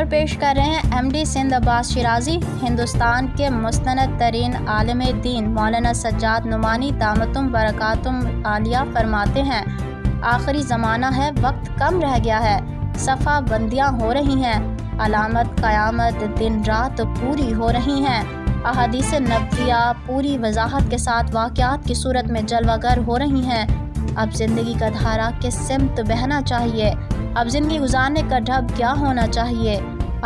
پیش کر رہے ہیں ایم ڈی سندھ عباس شیرازی۔ ہندوستان کے مستند ترین عالم دین مولانا سجاد نعمانی دامتم برکاتم عالیہ فرماتے ہیں، آخری زمانہ ہے، وقت کم رہ گیا ہے، صفحہ بندیاں ہو رہی ہیں، علامت قیامت دن رات پوری ہو رہی ہیں، احادیث نبویہ پوری وضاحت کے ساتھ واقعات کی صورت میں جلوہ گر ہو رہی ہیں۔ اب زندگی کا دھارا کس سمت بہنا چاہیے؟ اب زندگی گزارنے کا ڈھب کیا ہونا چاہیے؟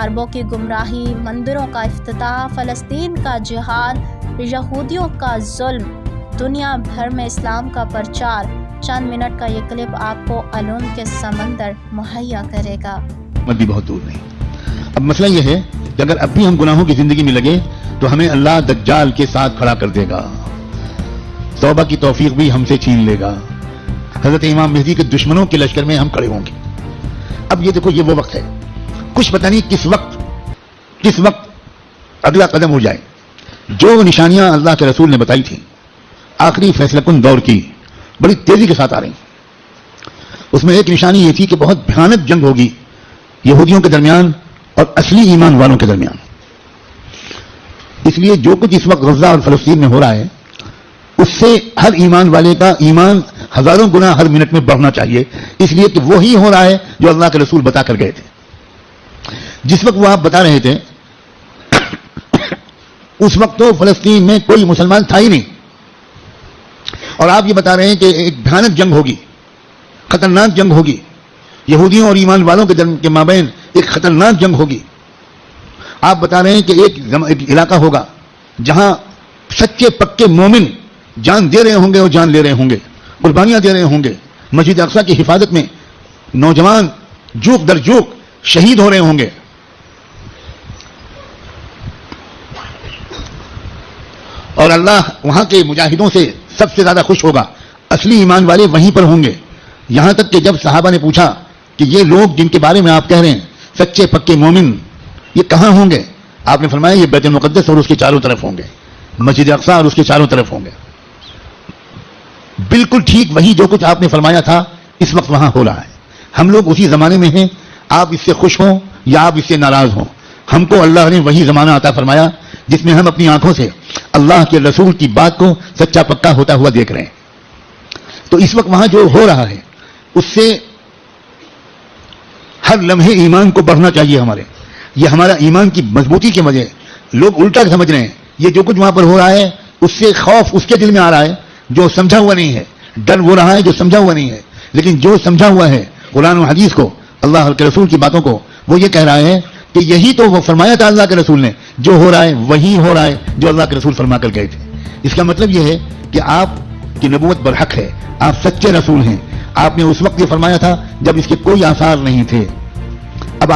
عربوں کی گمراہی، مندروں کا افتتاح، فلسطین کا جہاد، یہودیوں کا ظلم، دنیا بھر میں اسلام کا پرچار۔ چند منٹ کا یہ کلپ آپ کو علوم کے سمندر مہیا کرے گا۔ بھی بہت دور نہیں۔ اب مسئلہ یہ ہے کہ اگر اب بھی ہم گناہوں کی زندگی میں لگے تو ہمیں اللہ دجال کے ساتھ کھڑا کر دے گا، توبہ کی توفیق بھی ہم سے چھین لے گا، حضرت امام مہدی کے دشمنوں کے لشکر میں ہم کھڑے ہوں گے۔ اب یہ دیکھو، یہ وہ وقت ہے، کچھ پتہ نہیں کس وقت اگلا قدم ہو جائے۔ جو نشانیاں اللہ کے رسول نے بتائی تھیں آخری فیصلہ کن دور کی، بڑی تیزی کے ساتھ آ رہی۔ اس میں ایک نشانی یہ تھی کہ بہت بھیانک جنگ ہوگی یہودیوں کے درمیان اور اصلی ایمان والوں کے درمیان۔ اس لیے جو کچھ اس وقت غزہ اور فلسطین میں ہو رہا ہے، اس سے ہر ایمان والے کا ایمان ہزاروں گنا ہر منٹ میں بڑھنا چاہیے، اس لیے کہ وہی ہو رہا ہے جو اللہ کے رسول بتا کر گئے تھے۔ جس وقت وہ آپ بتا رہے تھے اس وقت تو فلسطین میں کوئی مسلمان تھا ہی نہیں، اور آپ یہ بتا رہے ہیں کہ ایک بھیانک جنگ ہوگی، خطرناک جنگ ہوگی، یہودیوں اور ایمان والوں کے مابین ایک خطرناک جنگ ہوگی۔ آپ بتا رہے ہیں کہ ایک علاقہ ہوگا جہاں سچے پکے مومن جان دے رہے ہوں گے اور جان لے رہے ہوں گے، قربانیاں دے رہے ہوں گے، مسجد اقصیٰ کی حفاظت میں نوجوان جوک در جوک شہید ہو رہے ہوں گے۔ اور اللہ وہاں کے مجاہدوں سے سب سے زیادہ خوش ہوگا، اصلی ایمان والے وہیں پر ہوں گے۔ یہاں تک کہ جب صحابہ نے پوچھا کہ یہ لوگ جن کے بارے میں آپ کہہ رہے ہیں سچے پکے مومن، یہ کہاں ہوں گے؟ آپ نے فرمایا یہ بیت المقدس اور اس کے چاروں طرف ہوں گے، مسجد اقصیٰ اور اس کے چاروں طرف ہوں گے۔ بالکل ٹھیک وہی جو کچھ آپ نے فرمایا تھا اس وقت وہاں ہو رہا ہے۔ ہم لوگ اسی زمانے میں ہیں، آپ اس سے خوش ہوں یا آپ اس سے ناراض ہوں، ہم کو اللہ نے وہی زمانہ عطا فرمایا جس میں ہم اپنی آنکھوں سے اللہ کے رسول کی بات کو سچا پکا ہوتا ہوا دیکھ رہے ہیں۔ تو اس وقت وہاں جو ہو رہا ہے اس سے ہر لمحے ایمان کو بڑھنا چاہیے ہمارے۔ یہ ہمارا ایمان کی مضبوطی کی وجہ، لوگ الٹا سمجھ رہے ہیں، یہ جو کچھ وہاں پر ہو رہا ہے اس سے خوف اس کے دل میں آ رہا ہے جو سمجھا ہوا نہیں ہے، ڈر وہ رہا ہے جو سمجھا ہوا نہیں ہے۔ لیکن جو سمجھا ہوا ہے قرآن و حدیث کو، اللہ کے رسول کی باتوں کو، وہ یہ کہہ رہا ہے کہ یہی تو وہ فرمایا تھا اللہ کے رسول نے، جو ہو رہا ہے وہی ہو رہا ہے جو اللہ کے رسول فرما کر گئے تھے۔ اس کا مطلب یہ ہے کہ آپ کی نبوت برحق ہے، آپ سچے رسول ہیں۔ آپ نے اس وقت یہ فرمایا تھا جب اس کے کوئی آثار نہیں تھے۔ اب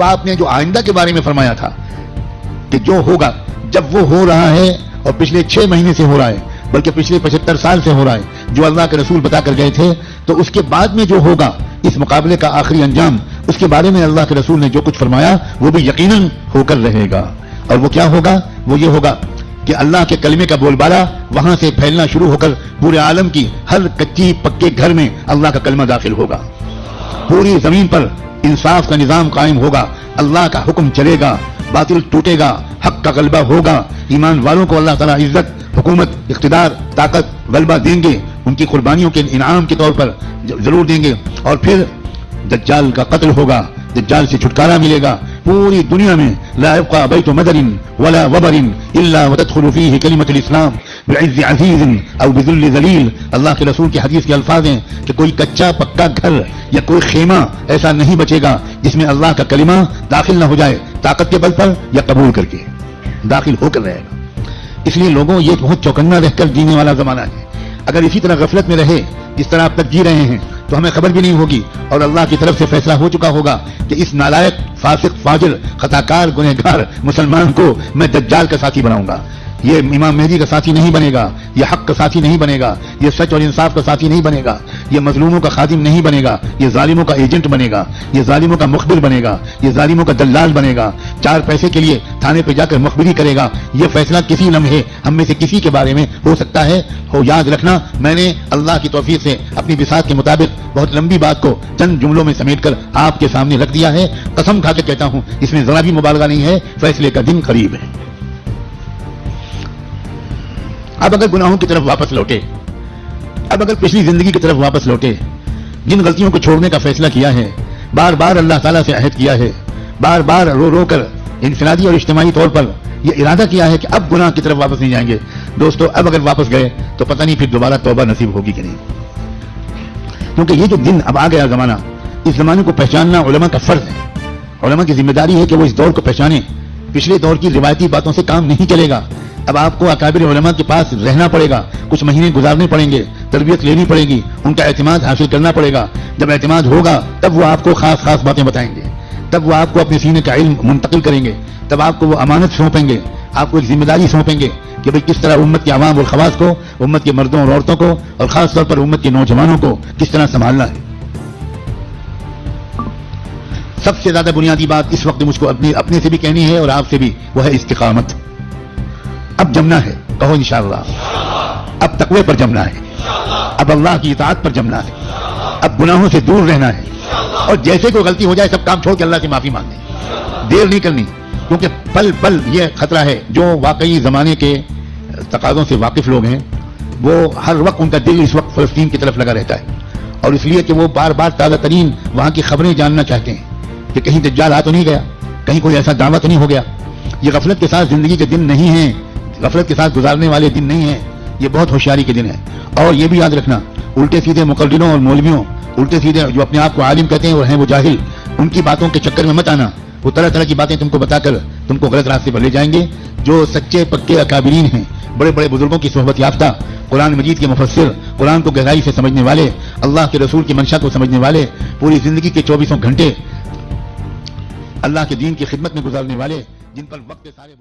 آپ نے جو آئندہ کے بارے میں فرمایا تھا کہ جو ہوگا، جب وہ ہو رہا ہے اور پچھلے 6 مہینے سے ہو رہا ہے، بلکہ پچھلے 75 سال سے ہو رہا ہے، جو اللہ کے رسول بتا کر گئے تھے، تو اس کے بعد میں جو ہوگا اس مقابلے کا آخری انجام، اس کے بارے میں اللہ کے رسول نے جو کچھ فرمایا وہ بھی یقیناً ہو کر رہے گا۔ اور وہ کیا ہوگا؟ وہ یہ ہوگا کہ اللہ کے کلمے کا بول بالا وہاں سے پھیلنا شروع ہو کر پورے عالم کی ہر کچی پکے گھر میں اللہ کا کلمہ داخل ہوگا، پوری زمین پر انصاف کا نظام قائم ہوگا، اللہ کا حکم چلے گا، باطل ٹوٹے گا، حق کا غلبہ ہوگا، ایمان والوں کو اللہ تعالیٰ عزت، حکومت، اقتدار، طاقت، غلبہ دیں گے، ان کی قربانیوں کے انعام کے طور پر ضرور دیں گے۔ اور پھر دجال کا قتل ہوگا، دجال سے چھٹکارا ملے گا، پوری دنیا میں لا يبقى بيت مدر ولا وبر الا وتدخل فيه كلمة الاسلام بعز عزيز او بذل ذلیل۔ اللہ کے رسول کی حدیث کے الفاظ ہیں کہ کوئی کچا پکا گھر یا کوئی خیمہ ایسا نہیں بچے گا جس میں اللہ کا کلمہ داخل نہ ہو جائے، طاقت کے بل پر یا قبول کر کے داخل ہو کر رہے گا۔ اس لیے لوگوں یہ بہت چوکنا رہ کر جینے والا زمانہ ہے۔ اگر اسی طرح غفلت میں رہے جس طرح آپ تک جی رہے ہیں تو ہمیں خبر بھی نہیں ہوگی، اور اللہ کی طرف سے فیصلہ ہو چکا ہوگا کہ اس نالائق، فاسق، فاجر، خطاکار، گنہگار مسلمان کو میں دجال کا ساتھی بناؤں گا۔ یہ امام مہدی کا ساتھی نہیں بنے گا، یہ حق کا ساتھی نہیں بنے گا، یہ سچ اور انصاف کا ساتھی نہیں بنے گا، یہ مظلوموں کا خادم نہیں بنے گا، یہ ظالموں کا ایجنٹ بنے گا، یہ ظالموں کا مخبر بنے گا، یہ ظالموں کا دلال بنے گا، 4 پیسے کے لیے تھانے پہ جا کر مخبری کرے گا۔ یہ فیصلہ کسی لمحے ہم میں سے کسی کے بارے میں ہو سکتا ہے۔ یاد رکھنا، میں نے اللہ کی توفیق سے اپنی بساط کے مطابق بہت لمبی بات کو چند جملوں میں سمیٹ کر آپ کے سامنے رکھ دیا ہے۔ قسم اٹھا کے کہتا ہوں اس میں ذرا بھی مبالغہ نہیں ہے، فیصلے کا دن قریب ہے۔ اب اگر گناہوں کی طرف واپس لوٹے، اب اگر پچھلی زندگی کی طرف واپس لوٹے، جن غلطیوں کو چھوڑنے کا فیصلہ کیا ہے، بار بار اللہ تعالیٰ سے عہد کیا ہے، بار بار رو رو کر انفرادی اور اجتماعی طور پر یہ ارادہ کیا ہے کہ اب گناہ کی طرف واپس نہیں جائیں گے، دوستو اب اگر واپس گئے تو پتہ نہیں پھر دوبارہ توبہ نصیب ہوگی کہ نہیں، کیونکہ یہ جو دن اب آ گیا زمانہ، اس زمانے کو پہچاننا علماء کا فرض ہے۔ علماء کی ذمہ داری ہے کہ وہ اس دور کو پہچانیں۔ پچھلے دور کی روایتی باتوں سے کام نہیں چلے گا، اب آپ کو اکابر علماء کے پاس رہنا پڑے گا، کچھ مہینے گزارنے پڑیں گے، تربیت لینی پڑے گی، ان کا اعتماد حاصل کرنا پڑے گا۔ جب اعتماد ہوگا تب وہ آپ کو خاص خاص باتیں بتائیں گے، تب وہ آپ کو اپنے سینے کا علم منتقل کریں گے، تب آپ کو وہ امانت سونپیں گے، آپ کو ایک ذمہ داری سونپیں گے کہ بھئی کس طرح امت کے عوام اور خواص کو، امت کے مردوں اور عورتوں کو، اور خاص طور پر امت کے نوجوانوں کو کس طرح سنبھالنا ہے۔ سب سے زیادہ بنیادی بات اس وقت مجھ کو اپنے سے بھی کہنی ہے اور آپ سے بھی، وہ ہے استقامت۔ اب جمنا ہے، کہو انشاءاللہ۔ اب تقوی پر جمنا ہے، اب اللہ کی اطاعت پر جمنا ہے، اب گناہوں سے دور رہنا ہے، اور جیسے کوئی غلطی ہو جائے سب کام چھوڑ کے اللہ سے معافی مانگنی، دیر نہیں کرنی، کیونکہ پل پل یہ خطرہ ہے۔ جو واقعی زمانے کے تقاضوں سے واقف لوگ ہیں وہ ہر وقت ان کا دل اس وقت فلسطین کی طرف لگا رہتا ہے، اور اس لیے کہ وہ بار بار تازہ ترین وہاں کی خبریں جاننا چاہتے ہیں کہ کہیں دجال آ تو نہیں گیا، کہیں کوئی ایسا دعویٰ تو نہیں ہو گیا۔ یہ غفلت کے ساتھ زندگی کے دن نہیں ہیں، غفلت کے ساتھ گزارنے والے دن نہیں ہیں، یہ بہت ہوشیاری کے دن ہیں۔ اور یہ بھی یاد رکھنا، الٹے سیدھے مقرروں اور مولویوں، الٹے سیدھے جو اپنے آپ کو عالم کہتے ہیں اور ہیں وہ جاہل، ان کی باتوں کے چکر میں مت آنا۔ وہ طرح طرح کی باتیں تم کو بتا کر تم کو غلط راستے پر لے جائیں گے۔ جو سچے پکے اکابرین ہیں، بڑے بڑے بزرگوں کی صحبت یافتہ، قرآن مجید کے مفسر، قرآن کو گہرائی سے سمجھنے والے، اللہ کے رسول کی منشا کو سمجھنے والے، پوری زندگی کے 24 گھنٹے اللہ کے دین کی خدمت میں گزارنے والے، جن پر وقت سارے